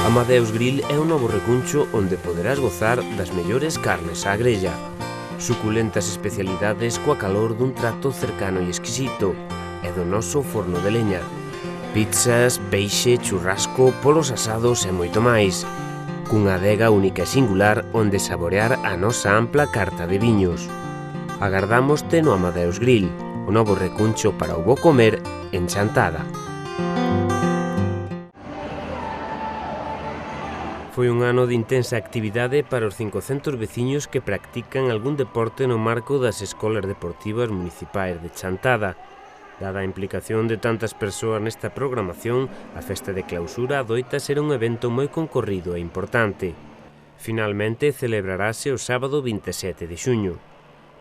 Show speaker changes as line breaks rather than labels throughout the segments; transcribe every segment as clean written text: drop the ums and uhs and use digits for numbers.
Amadeus Grill é un novo recuncho onde poderás gozar das mellores carnes á grella. Suculentas especialidades coa calor dun trato cercano e exquisito e do noso forno de leña. Pizzas, peixe, churrasco, polos asados e moito máis. Cunha adega única e singular onde saborear a nosa ampla carta de viños. Agardámoste no Amadeus Grill, o novo recuncho para o bo comer en Chantada. Foi un ano de intensa actividade para os 500 veciños que practican algún deporte no marco das escolas deportivas municipais de Chantada. Dada a implicación de tantas persoas nesta programación, a festa de clausura adoita ser un evento moi concorrido e importante. Finalmente celebrarase o sábado 27 de xuño.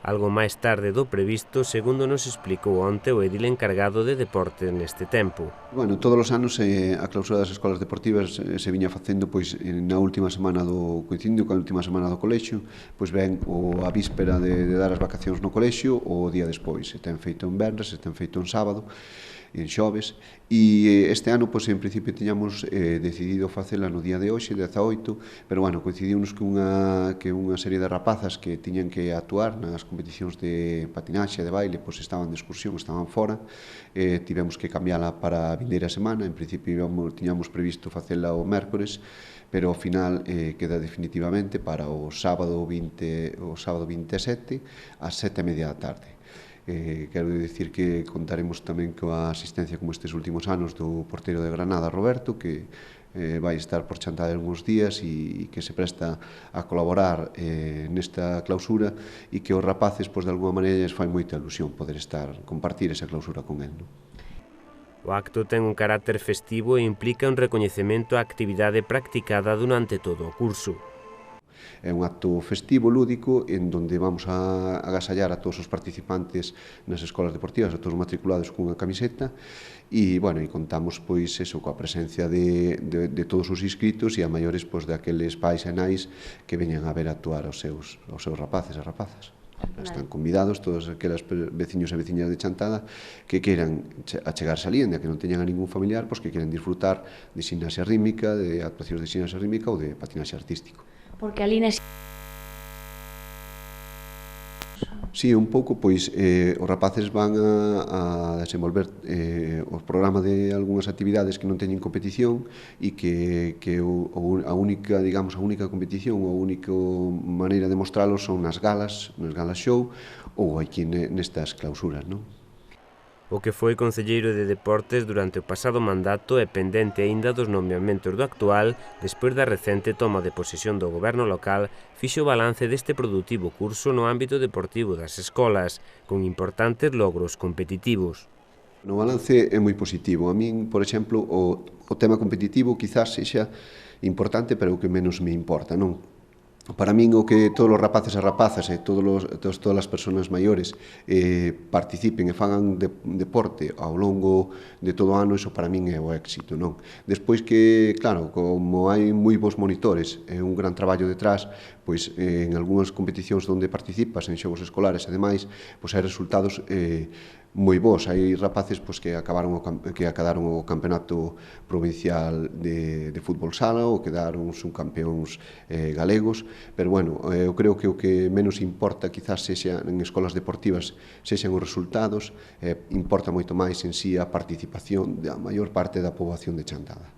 Algo máis tarde do previsto, segundo nos explicou onte o edil encargado de deportes neste tempo.
Bueno, todos os anos a clausura das escolas deportivas se viña facendo pois na última semana coincidindo coa última semana do colexio, pois ben a víspera de dar as vacacións no colexio ou o día despois, se ten feito en venres, se ten feito en sábado, en xoves, e este ano, pois, en principio, tiñamos decidido facela no día de hoxe, 18, pero, bueno, coincidiunos que unha serie de rapazas que tiñan que actuar nas competicións de patinaxe e de baile, pois, estaban de excursión, estaban fora, tivemos que cambiala para a vindeira semana, en principio tiñamos previsto facela o mércores, pero ao final queda definitivamente para o sábado 27 ás 7:30 da tarde. Quero dicir que contaremos tamén coa asistencia como estes últimos anos do porteiro de Granada, Roberto, que vai estar por Chantada algúns días e que se presta a colaborar nesta clausura e que os rapaces, pois, de alguma maneira, lles fai moita ilusión poder compartir esa clausura con el, non?
O acto ten un carácter festivo e implica un recoñecemento á actividade practicada durante todo o curso.
É un acto festivo, lúdico, en donde vamos a agasallar a todos os participantes nas escolas deportivas, a todos os matriculados cunha camiseta, e, bueno, e contamos, pois, eso, coa presencia de todos os inscritos e a maiores, pois, daqueles pais e nais que veñan a ver actuar aos seus rapaces e rapazas. Están convidados todos aqueles veciños e veciñas de Chantada que queiran achegarse ali, que non teñan a ningún familiar, pois que queiran disfrutar de ximnasia rítmica, de actuacións de ximnasia rítmica ou de patinaxe artístico.
Porque ali nes...
Si, un pouco, pois, os rapaces van a desenvolver o programa de algunhas actividades que non teñen competición e que a única, digamos, a única competición ou a única maneira de mostralos son nas galas show ou aquí nestas clausuras, non?
O que foi concelleiro de Deportes durante o pasado mandato é pendente aínda dos nomeamentos do actual, despois da recente toma de posesión do goberno local, fixo balance deste produtivo curso no ámbito deportivo das escolas, con importantes logros competitivos.
No balance é moi positivo. A min, por exemplo, o tema competitivo quizás sexa importante, pero o que menos me importa, non? Para min o que todos os rapaces e rapazas e todas as persoas maiores participen e fagan deporte ao longo de todo o ano, iso para min é o éxito, non? Despois que, claro, como hai moi bons monitores e un gran traballo detrás, pois en algunhas competicións onde participas, en xogos escolares e demais, pois hai resultados moi bons. Hai rapaces que acadaron o campeonato provincial de fútbol sala ou quedaron subcampeóns galegos, pero, bueno, eu creo que o que menos importa quizás sexa en escolas deportivas sexan os resultados, importa moito máis en sí a participación da maior parte da poboación de Chantada.